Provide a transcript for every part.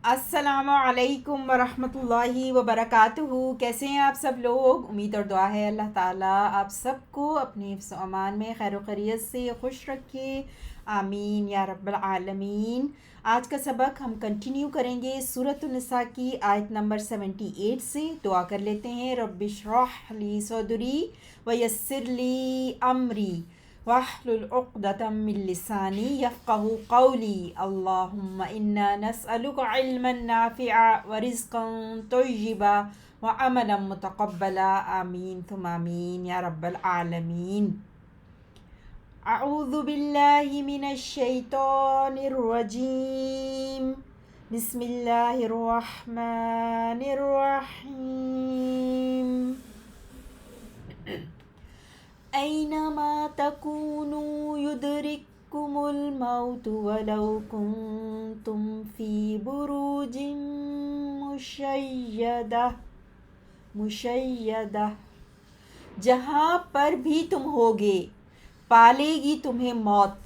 السلام علیکم ورحمۃ اللہ وبرکاتہ۔ کیسے ہیں آپ سب لوگ؟ امید اور دعا ہے اللہ تعالیٰ آپ سب کو اپنے حفظ و امان میں خیر و خیریت سے خوش رکھے، آمین یا رب العالمین۔ آج کا سبق ہم کنٹینیو کریں گے سورۃ النساء کی آیت نمبر 78 سے۔ دعا کر لیتے ہیں، رب اشرح لی صدری ویسر لی امری واحلل عقدۃ من لسانی یفقہوا قولی، اللہم انا نسألک علما نافعا ورزقا طیبا وعملا متقبلا، آمین ثم آمین یا رب العالمین۔ اعوذ باللہ من الشیطان الرجیم، بسم اللہ الرحمن الرحیم۔ اینما تکونوا یدرککم الموت ولو کنتم فی بروج مشیدہ، جہاں پر بھی تم ہوگے پالے گی تمہیں موت،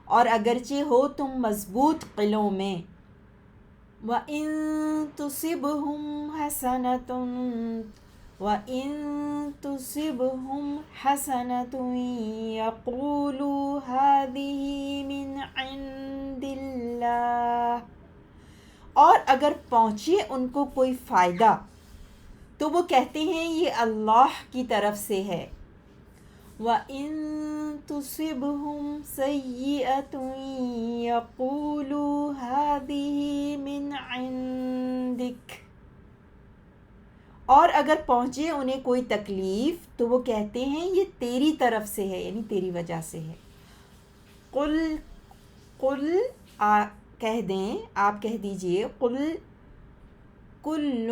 اور اگرچہ ہو تم مضبوط قلعوں میں۔ وَإِن تُصِبْهُمْ حَسَنَةٌ يَقُولُوا هَذِهِ مِنْ عِنْدِ اللَّهِ، اور اگر پہنچے ان کو کوئی فائدہ تو وہ کہتے ہیں یہ اللہ کی طرف سے ہے۔ وَإِن تُصِبْهُمْ سَيِّئَةٌ يَقُولُوا هَذِهِ مِنْ عِنْدِكَ، اور اگر پہنچے انہیں کوئی تکلیف تو وہ کہتے ہیں یہ تیری طرف سے ہے، یعنی تیری وجہ سے ہے۔ قل کہہ دیں، آپ کہہ دیجئے، قل کل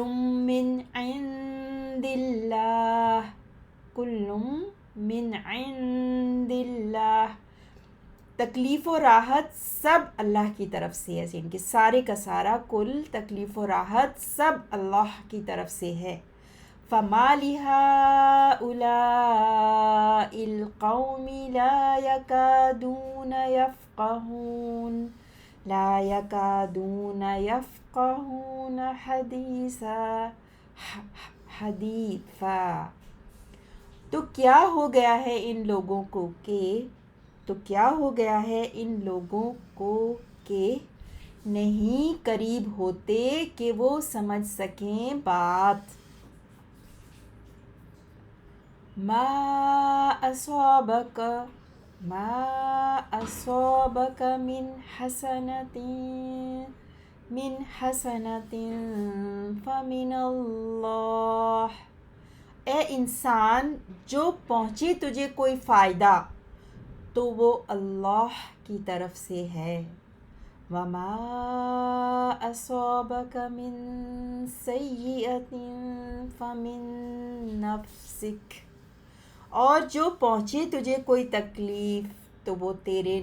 من عند اللہ، کل من عند اللہ، تکلیف و راحت سب اللہ کی طرف سے ہے، یعنی کہ سارے کا سارا کل تکلیف و راحت سب اللہ کی طرف سے ہے۔ فَمَا لِهَٰؤُلَاءِ الْقَوْمِ لَا يَكَادُونَ يَفْقَهُونَ حدیثا، تو کیا ہو گیا ہے ان لوگوں کو کہ نہیں قریب ہوتے کہ وہ سمجھ سکیں بات۔ ما اصابک من حسنۃ فمن اللہ، اے انسان جو پہنچے تجھے کوئی فائدہ تو وہ اللہ کی طرف سے ہے۔ وما اصابک من سیئۃ فمن نفسک، اور جو پہنچے تجھے کوئی تکلیف تو وہ تیرے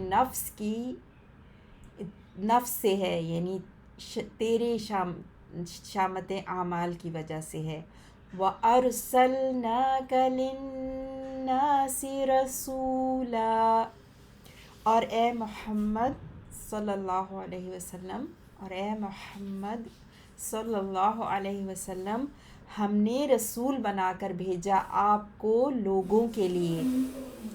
نفس سے ہے، یعنی تیرے شامت اعمال کی وجہ سے ہے۔ وَأَرْسَلْنَاكَ لِلنَّاسِ رَسُولًا، اور اے محمد صلی اللہ علیہ وسلم ہم نے رسول بنا کر بھیجا آپ کو لوگوں کے لیے۔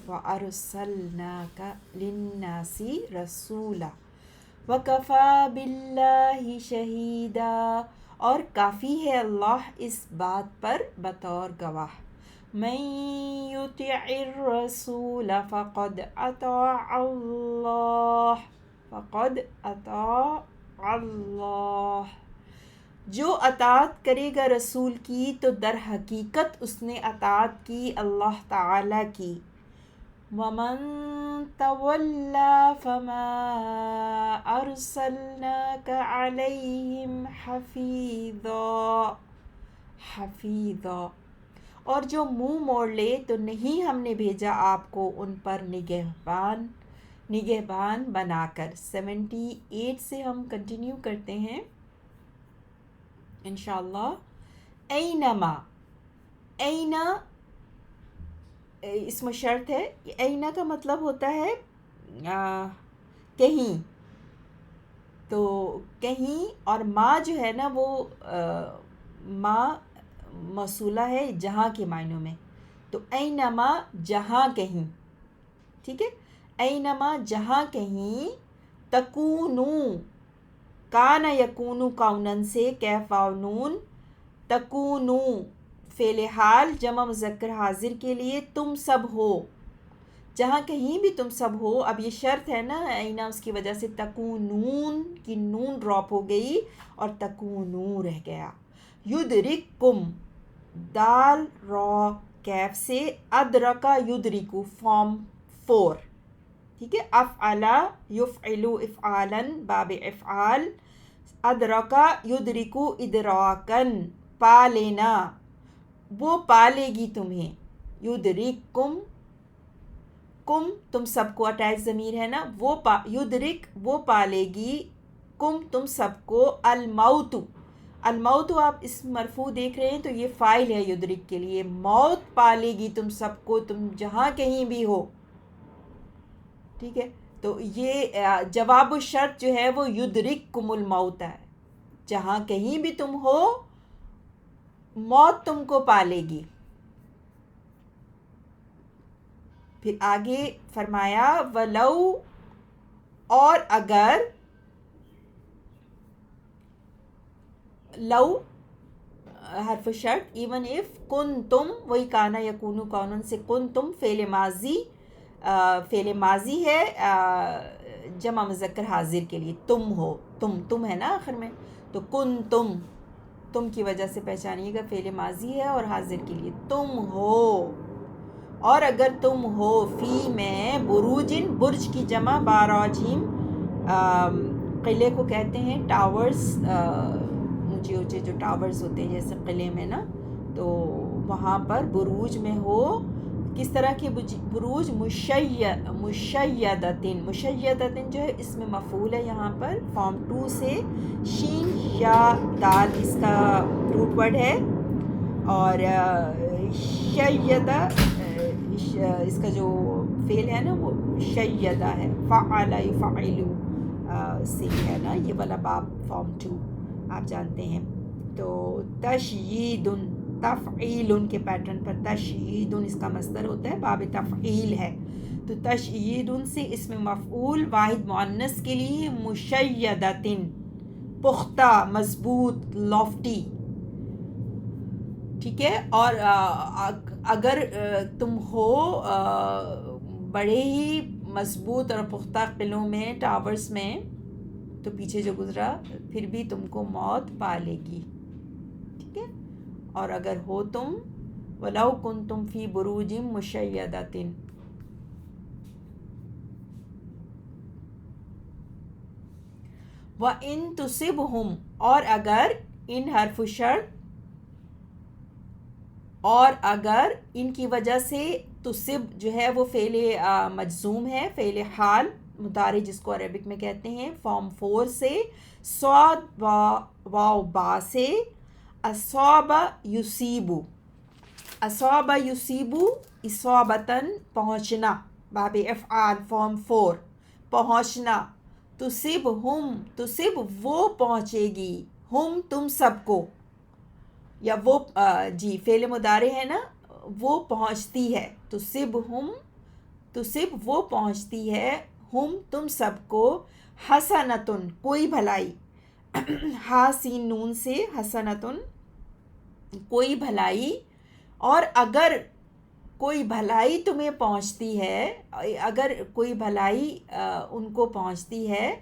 وَأَرْسَلْنَاكَ لِلنَّاسِ رَسُولًا وَكَفَى بِاللَّهِ شَهِيدًا، اور کافی ہے اللہ اس بات پر بطور گواہ۔ مَن يُطِعِ الرَّسُولَ فَقَدْ أَطَاعَ اللَّهَ، جو اطاعت کرے گا رسول کی تو در حقیقت اس نے اطاعت کی اللہ تعالی کی۔ وَمَن تَوَلَّىٰ فَمَا أَرْسَلْنَاكَ عَلَيْهِمْ حَفِيظًا، اور جو منہ موڑ لے تو نہیں ہم نے بھیجا آپ کو ان پر نگہبان بنا کر۔ 78 سے ہم کنٹینیو کرتے ہیں انشاءاللہ۔ اینما، اینا اسم شرط ہے، اینا کا مطلب ہوتا ہے کہیں، تو کہیں، اور ما جو ہے نا وہ ما موصولہ ہے جہاں کے معنوں میں، تو اینما جہاں کہیں، ٹھیک ہے، اینما جہاں کہیں، تکونو کان یکونو کونن سے کیف و نون، تکونو فعل حال جمع مذکر حاضر کے لیے تم سب ہو، جہاں کہیں بھی تم سب ہو. اب یہ شرط ہے نا اینا، اس کی وجہ سے تکونون کی نون ڈراپ ہو گئی اور تکونو رہ گیا. یدرککم دال را کیف سے ادرکا یدرکو فارم 4، ٹھیک ہے. افعلا یفعلو افعالاً باب افعال، ادرکا یدرکو ادراکن پا لینا، وہ پالے گی تمہیں. یدرککم، کم تم سب کو اٹیچ ضمیر ہے نا، وہ یدرک وہ پالے گی، کم تم سب کو، الموت، الموت آپ اس مرفوع دیکھ رہے ہیں تو یہ فاعل ہے یدرک کے لیے، موت پالے گی تم سب کو، تم جہاں کہیں بھی ہو، ٹھیک ہے. تو یہ جواب الشرط جو ہے وہ یدرککم الموت ہے، جہاں کہیں بھی تم ہو موت تم کو پالے گی. پھر آگے فرمایا ولو، اور اگر، لو حرف شرط، ایون اف، کن تم، وہی کانا یکونو کونن سے کن تم فعل ماضی، فعل ماضی ہے جمع مذکر حاضر کے لیے، تم ہو، تم ہے نا آخر میں، تو کن تم کی وجہ سے پہچانیے گا فعل ماضی ہے اور حاضر کے لیے تم ہو. اور اگر تم ہو فی میں، بروجن برج کی جمع باراجیم، قلعے کو کہتے ہیں ٹاورز، اونچے اونچے جو ٹاورز ہوتے ہیں جیسے قلعے میں نا، تو وہاں پر بروج میں ہو. کس طرح کے بروج؟ مشیدتن، مشیدتن جو ہے اس میں مفعول ہے یہاں پر فارم 2 سے، شین یا دال اس کا روٹ ورڈ ہے، اور شیدہ اس کا جو فعل ہے نا وہ شیدہ ہے، فعل یفعلو سے ہے نا یہ والا باب فارم 2 آپ جانتے ہیں. تو تشیید، تفعیل کے پیٹرن پر تشیید اس کا مصدر ہوتا ہے، باب تفعیل ہے. تو تشیید سے اس میں مفعول واحد مؤنث کے لیے مشیدتن، پختہ، مضبوط، لافٹی، ٹھیک ہے. اور اگر تم ہو بڑے ہی مضبوط اور پختہ قلعوں میں، ٹاورز میں، تو پیچھے جو گزرا پھر بھی تم کو موت پالے گی، ٹھیک ہے. اور اگر ہو تم وَلَوْ كُنْتُمْ فِي بُرُوجٍ مُشَيَّدَةٍ. وَإِن تُصِبْهُمْ، اور اگر، ان حرف شرط، اور اگر ان کی وجہ سے، تصب جو ہے وہ فعل مجزوم ہے، فعل حال مضارع جس کو عربک میں کہتے ہیں، فارم 4 سے، صاد واو با سے، اصاب یصیبو، اصاب یصیبو اصابتاً پہنچنا، باب افعال فارم 4 پہنچنا. تصب ہم، تصب وہ پہنچے گی، ہم تم سب کو، یا وہ جی فعل مضارع ہے نا، وہ پہنچتی ہے، تصب ہم، تصب وہ پہنچتی ہے، ہم تم سب کو، حسنتن کوئی بھلائی، ہا سین نون سے حسنتن کوئی بھلائی. اور اگر کوئی بھلائی تمہیں پہنچتی ہے، اگر کوئی بھلائی ان کو پہنچتی ہے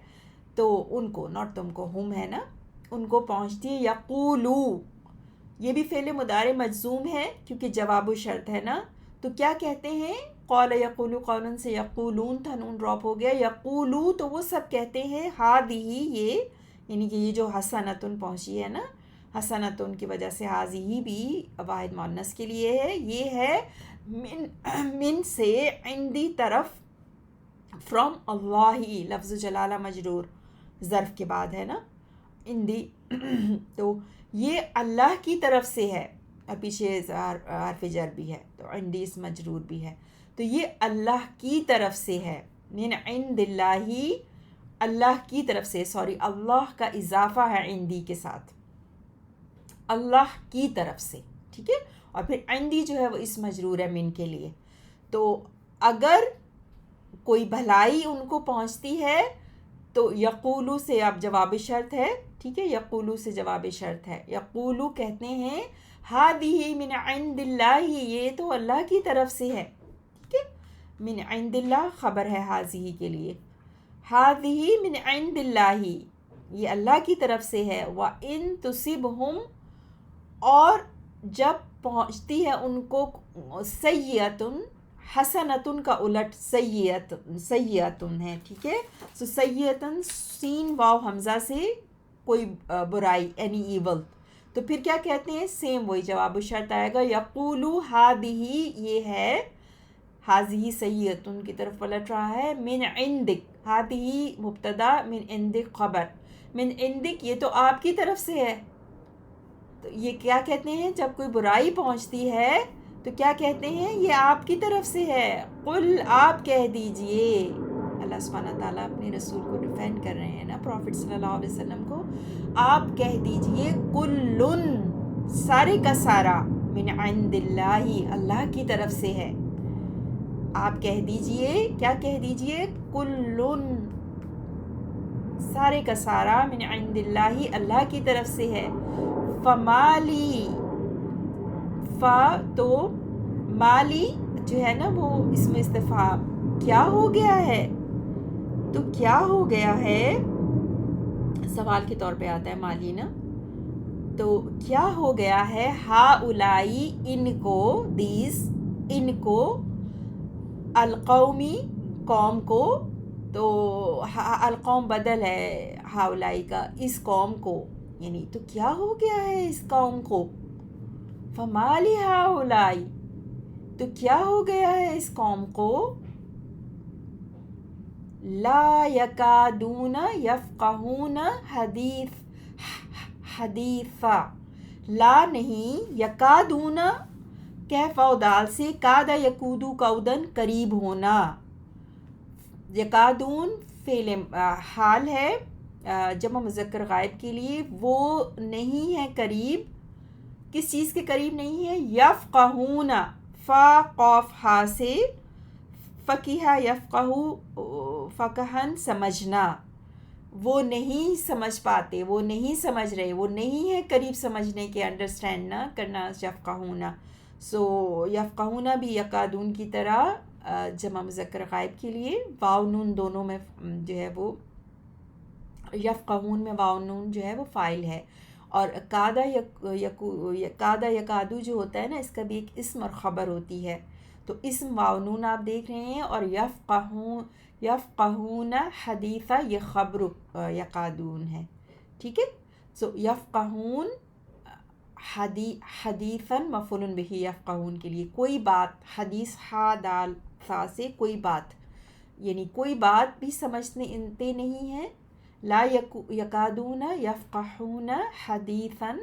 تو ان کو، ناٹ تم کو، ہم ہے نا، ان کو پہنچتی ہے. یقولو، یہ بھی فعل مضارع مجزوم ہے کیونکہ جواب و شرط ہے نا، تو کیا کہتے ہیں؟ قول یقولو قولاً سے یقولون تھا، نون ڈراپ ہو گیا، یقولو تو وہ سب کہتے ہیں، ہادہی یہ، یعنی کہ یہ جو حسنتن پہنچی ہے نا، حسنتن کی وجہ سے حاضی بھی واحد مؤنث کے لیے ہے، یہ ہے من سے، عندی طرف، فرام اللہ، لفظ جلالہ مجرور ظرف کے بعد ہے نا، عندی تو یہ اللہ کی طرف سے ہے، اور پیچھے حرف جر بھی ہے، تو عندی اس مجرور بھی ہے، تو یہ اللہ کی طرف سے ہے، من عند اللہ، اللہ کی طرف سے، سوری، اللہ کا اضافہ ہے عندی کے ساتھ، اللہ کی طرف سے، ٹھیک ہے. اور پھر عندی جو ہے وہ اسم مجرور ہے من کے لیے. تو اگر کوئی بھلائی ان کو پہنچتی ہے تو یقولو سے اب جواب شرط ہے، ٹھیک ہے، یقولو سے جواب شرط ہے. یقولو کہتے ہیں ہذہ من عند اللہ، یہ تو اللہ کی طرف سے ہے، ٹھیک ہے. من عند اللہ خبر ہے ہذہ کے لیے، ہذہ من عند اللہ، یہ اللہ کی طرف سے ہے. وَإِن تُصِبْهُمْ، اور جب پہنچتی ہے ان کو سیئتن، حسنتن کا الٹ سیئتن ہے، ٹھیک ہے. سو سیئتن سین واو حمزہ سے کوئی برائی، اینی ایول، تو پھر کیا کہتے ہیں، سیم وہی جواب شرط آئے گا. یقولو ہذہ، یہ ہے ہذہ سیئتن کی طرف پلٹ رہا ہے. من عندک، ہذہ مبتدا، من عندک خبر. من عندک یہ تو آپ کی طرف سے ہے. تو یہ کیا کہتے ہیں، جب کوئی برائی پہنچتی ہے تو کیا کہتے ہیں، یہ آپ کی طرف سے ہے. قل، آپ کہہ دیجئے. اللہ سبحانہ تعالیٰ اپنے رسول کو ڈیفینڈ کر رہے ہیں نا، پروفٹ صلی اللہ علیہ وسلم کو. آپ کہہ دیجئے کلن، سارے کا سارا، من عند اللہ، اللہ کی طرف سے ہے. آپ کہہ دیجئے، کیا کہہ دیجئے، کلن، سارے کا سارا، من عند اللہ، اللہ کی طرف سے ہے. فمالی، فا تو مالی جو ہے نا وہ اسم استفہام، کیا ہو گیا ہے، تو کیا ہو گیا ہے سوال کے طور پہ آتا ہے مالی نا. تو کیا ہو گیا ہے، ہا اولائی، ان کو، دیز، ان کو، القومی، قوم کو. تو القوم بدل ہے ہا اولائی کا، اس قوم کو، یعنی تو کیا ہو گیا ہے اس قوم کو. فما لہؤلاء، تو کیا ہو گیا ہے اس قوم کو. لا یکادون یفقہون حدیثا، لا نہیں، یکادون، کیف و دال سے، کاد یکودو کودن، قریب ہونا. یکادون فعل حال ہے جمع مذکر غائب کے لیے، وہ نہیں ہے قریب. کس چیز کے قریب نہیں ہے، یفقہون، فا قاف ہا سے، فقیہ یفقہ، فقہن سمجھنا، وہ نہیں سمجھ پاتے، وہ نہیں سمجھ رہے، وہ نہیں ہے قریب سمجھنے کے، انڈرسٹینڈ نہ کرنا. یفقہون، سو یفقہون بھی یکادون کی طرح جمع مذکر غائب کے لیے واو نون دونوں میں جو ہے وہ، یفقہون میں واو نون جو ہے وہ فاعل ہے. اور کادا یکادو جو ہوتا ہے نا، اس کا بھی ایک اسم اور خبر ہوتی ہے. تو اسم واو نون آپ دیکھ رہے ہیں، اور یفقہون حدیثا یہ خبر یکادون ہے، ٹھیک ہے. سو یفقہون حدیثاً مفعول بہ یفقہون کے لیے، کوئی بات، حدیث ہا دال ثا سے، کوئی بات، یعنی کوئی بات بھی سمجھتے نہیں ہیں. لا یکادون یفقہون حدیثاً.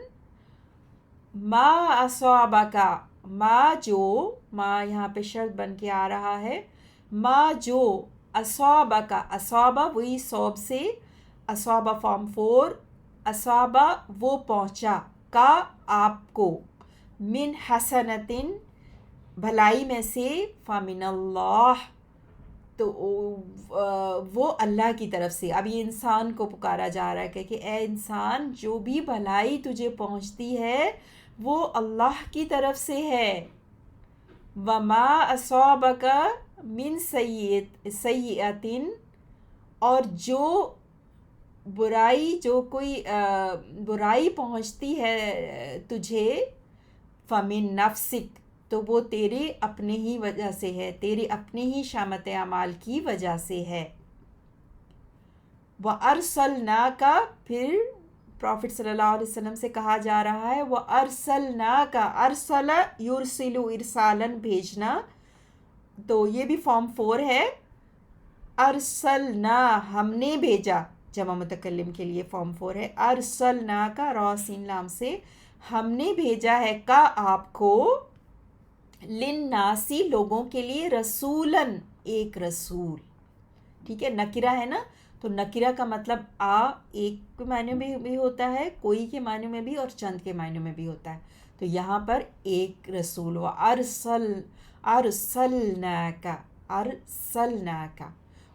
ما اصابک، ما جو، ما یہاں پہ شرط بن کے آ رہا ہے، ما جو، اصابک، اصابہ وہی صوب سے، اصابہ فارم 4، اصابہ وہ پہنچا، کا آپ کو، من حسنتن بھلائی میں سے، فمن اللہ تو وہ اللہ کی طرف سے. اب یہ انسان کو پکارا جا رہا ہے کہ اے انسان، جو بھی بھلائی تجھے پہنچتی ہے وہ اللہ کی طرف سے ہے. وما اصابک من سیئۃ، اور جو برائی، جو کوئی برائی پہنچتی ہے تجھے، فمن نفسک، تو وہ تیرے اپنے ہی وجہ سے ہے، تیرے اپنے ہی شامت اعمال کی وجہ سے ہے. وَأَرْسَلْنَاكَ، پھر پروفٹ صلی اللہ علیہ وسلم سے کہا جا رہا ہے، وَأَرْسَلْنَاكَ، ارسل یرسل ارسالن، بھیجنا، تو یہ بھی فارم 4 ہے. ارسلنا، ہم نے بھیجا، جمع متکلم کے لیے فارم 4 ہے. ارسلناک، را سین لام سے، ہم نے بھیجا ہے، کا آپ کو، للناسی لوگوں کے لیے، رسولن ایک رسول، ٹھیک ہے، نکرہ ہے نا، تو نکرہ کا مطلب ایک کے معنی میں بھی ہوتا ہے، کوئی کے معنی میں بھی، اور چند کے معنی میں بھی ہوتا ہے. تو یہاں پر ایک رسول، و ارسلناک،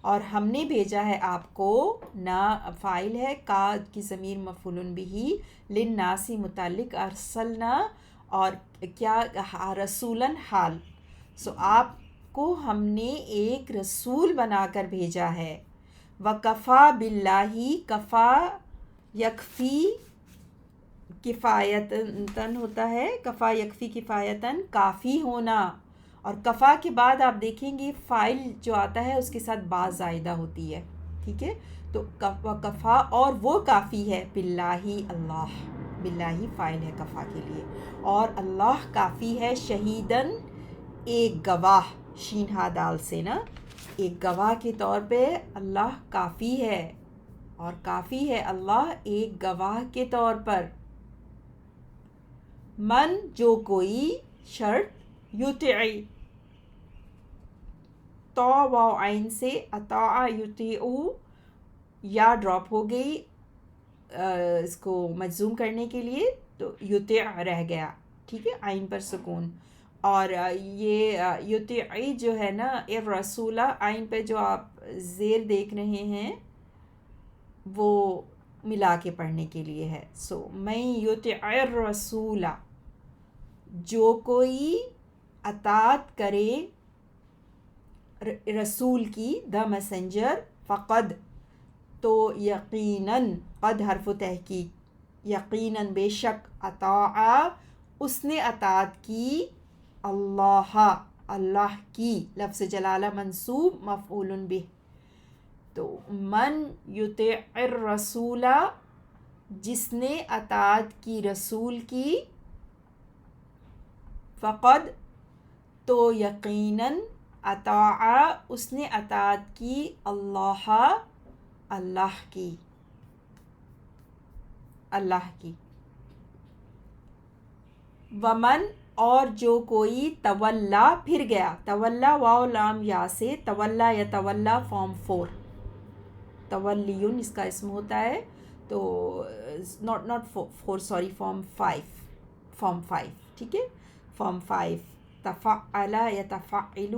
اور ہم نے بھیجا ہے آپ کو. نا فاعل ہے، کا کی ضمیر مفعول بہ، للناس متعلق ارسلنا، اور کیا رسولاً حال. سو آپ کو ہم نے ایک رسول بنا کر بھیجا ہے. وَكَفَى بِاللَّهِ، کفا یکفی کفایتاً ہوتا ہے، کفا یکفی کفایتاً کافی ہونا. اور کفا کے بعد آپ دیکھیں گے فائل جو آتا ہے اس کے ساتھ با زائدہ ہوتی ہے. ٹھیک ہے، تو کفا، اور وہ کافی ہے. باللہ، اللہ، باللہ فائل ہے کفا کے لیے، اور اللہ کافی ہے. شہیداً، ایک گواہ، شین ہا دال سے نا، ایک گواہ کے طور پہ اللہ کافی ہے، اور کافی ہے اللہ ایک گواہ کے طور پر. من، جو کوئی، شرط، یطیع، تو واو عین سے اطاع یطیع، یا ڈراپ ہو گئی اس کو مجزوم کرنے کے لیے، تو یطیع رہ گیا. ٹھیک ہے، عین پر سکون. اور یہ یطیع جو ہے نا، الرسول، عین پہ جو آپ زیر دیکھ رہے ہیں وہ ملا کے پڑھنے کے لیے ہے. سو من یطیع الرسول، جو کوئی اطاعت کرے رسول کی، دا میسنجر، فقد، تو یقیناً، قد حرف تحقیق، یقیناً بے شک، اطاع، اس نے اطاعت کی، اللہ، اللہ کی، لفظ جلالہ منصوب مفعول بہ. تو من یطیع الرسول، جس نے اطاعت کی رسول کی، فقد، تو یقیناً، اطاع، اس نے اطاعت کی، اللہ، اللہ کی، اللہ کی. ومن، اور جو کوئی، تولا، پھر گیا. تولا واو لام یا سے، تولا یا تولا فارم 4، تولیون اس کا اسم ہوتا ہے. تو ناٹ 4 سوری، فارم 5. ٹھیک ہے، فارم 5. تفعل یتفعل،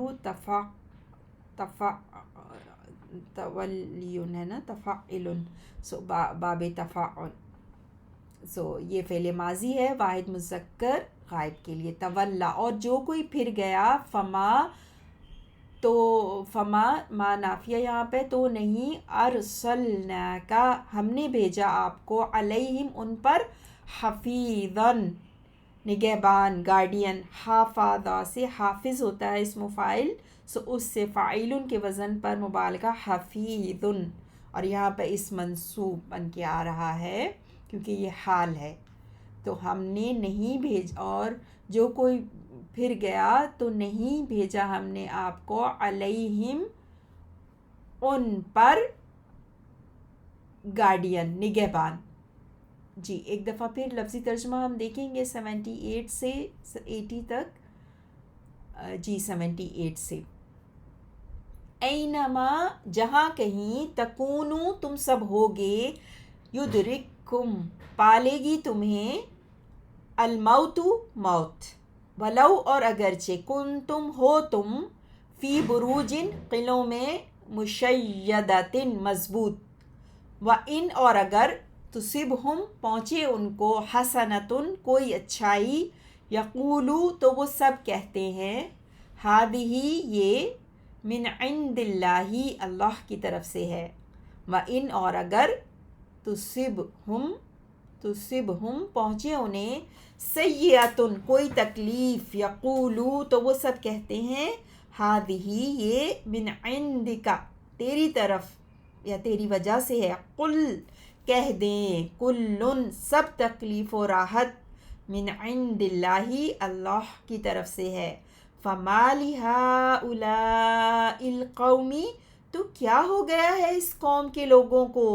تولیون ہے نا، تفعل، سو باب تفاعل. سو یہ فعل ماضی ہے واحد مذکر غائب کے لیے. تولا، اور جو کوئی پھر گیا. فما، تو فما ما نافیہ یہاں پہ، تو نہیں. ارسلناک، ہم نے بھیجا آپ کو. علیہم، ان پر. حفیظاً، نگہبان، گارڈین. حافظ سے حافظ ہوتا ہے اسم فاعل، سو اس سے فاعلن کے وزن پر مبالغہ حفیظن، اور یہاں پہ اس منصوب بن کے آ رہا ہے کیونکہ یہ حال ہے. تو ہم نے نہیں بھیجا، اور جو کوئی پھر گیا تو نہیں بھیجا ہم نے آپ کو. علیہم، ان پر. گارڈین، نگہبان. جی ایک دفعہ پھر لفظی ترجمہ ہم دیکھیں گے 78 سے 80 تک. جی 78 سے. اینما، جہاں کہیں. تکونو، تم سب ہوگے. یدرککم، پالے گی تمہیں. الموت، موت. ولو، اور اگرچہ. کن تم، ہو تم. فی بروجن، قلعوں میں. مشیدتن، مضبوط. و ان، اور اگر. تصبہم، پہنچے ان کو. حسنتن، کوئی اچھائی. یقولو، تو وہ سب کہتے ہیں. ہادہ، یہ. من عند اللہ، اللہ کی طرف سے ہے. و ان، اور اگر. تصبہم، پہنچے انہیں. سیئۃن، کوئی تکلیف. یقولو، تو وہ سب کہتے ہیں. ہادہ، یہ. من عندک، تیری طرف یا تیری وجہ سے ہے. قل، کہہ دیں. کلن، سب تکلیف و راحت. من عند اللہ، اللہ کی طرف سے ہے. فما لہؤلاء القوم، تو کیا ہو گیا ہے اس قوم کے لوگوں کو.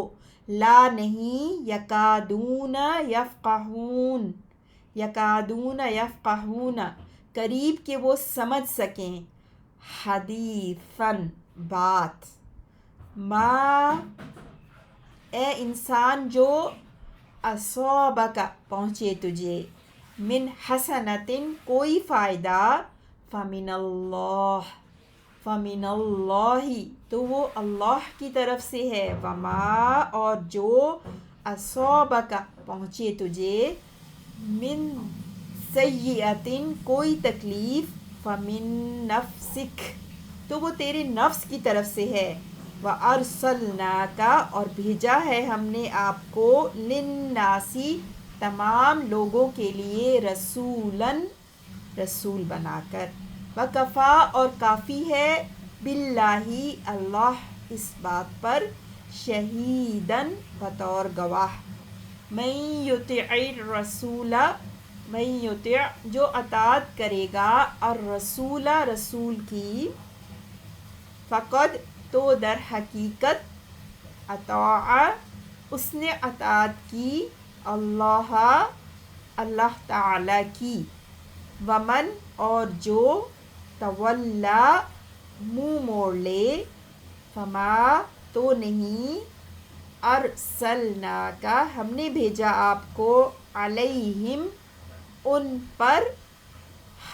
لا، نہیں. یکادون یفقہون، یکادون یفقہون، قریب کہ وہ سمجھ سکیں. حدیثاً، بات. ما اے انسان جو اصابک پہنچے تجھے، من حسنتن کوئی فائدہ، فمن اللہ تو وہ اللہ کی طرف سے ہے، وما اور جو اصابک پہنچے تجھے، من سیئتن کوئی تکلیف، فمن نفسک تو وہ تیرے نفس کی طرف سے ہے، وَأَرْسَلْنَاكَ اور بھیجا ہے ہم نے آپ کو، لِلنَّاسِ تمام لوگوں کے لیے، رسولاً رسول بنا کر، وَكَفَى اور کافی ہے، بِاللَّهِ اللہ اس بات پر، شہیداً بطور گواہ، مَن یُطِعِ الرَّسُولَ من یطع جو اطاعت کرے گا، الرسول رسول کی، فقد تو در حقیقت، اطاع اس نے اطاعت کی، اللہ اللہ تعالی کی، ومن اور جو تولا منہ موڑ لے، فما تو نہیں، ارسلناک ہم نے بھیجا آپ کو، علیہم ان پر،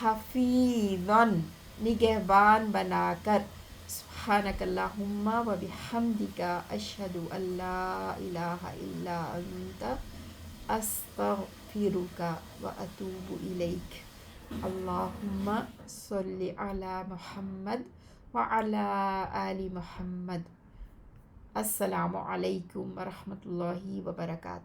حفیظاً نگہبان بنا کر، سبحانک اللہم و بحمدک، اشہد ان لا الہ الا انت، استغفرک و اتوب الیک، اللہم صلی علی محمد وعلی آل محمد۔ السلام علیکم ورحمۃ اللہ وبرکاتہ۔